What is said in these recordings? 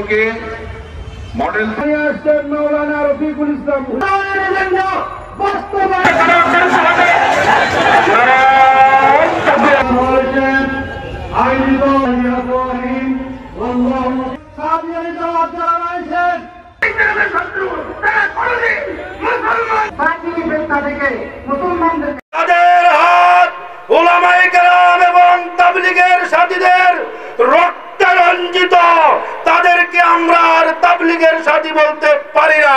এগুলোকে মডেল মাওলানা রফিকুল ইসলাম তাদের হাত উলামায়ে কেরাম এবং তাবলীগের সাথীদের রক্তে রঞ্জিত, তাদেরকে আমরা আর তাবলীগের সাথী বলতে পারি না।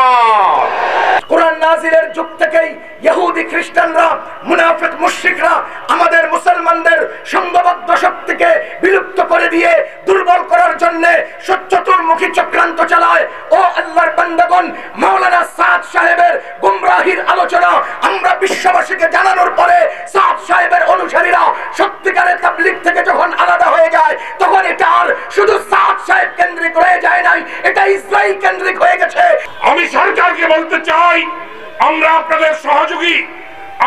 কোরআন নাজিলের যুগ থেকেই ইহুদি খ্রিস্টানরা, মুনাফিক মুশরিকরা আমাদের মুসলমানদের সংঘবদ্ধ শক্তিকে বিলুপ্ত করে দিয়ে দুর্বল করার জন্য চতুর্মুখী চক্রান্ত চালায়। ও আল্লাহর বান্দাগণ, মাওলানা সাদ সাহেবের গুমরাহির আলোচনা আমরা বিশ্ববাসীকে জানানোর পরে সাদ সাহেবের অনুসারীরা সত্যিকারের তাবলীগ থেকে যখন আলাদা হয়ে যায়, তখন এটা আর শুধু সাদ সাহেব কেন্দ্রিক হয়ে যায় নাই, এটা ইসরাইল কেন্দ্রিক হয়ে গেছে। আমি সরকারকে বলতে চাই, আমরা আপনাদের সহযোগী,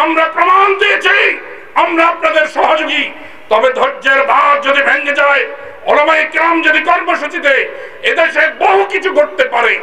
আমরা প্রমাণ দিয়েছি আমরা আপনাদের সহযোগী। তবে ধৈর্যের বাঁধ যদি ভেঙে যায়, উলামায়ে কেরাম যদি কর্মসূচিতে এদেশে বহু কিছু করতে পারে।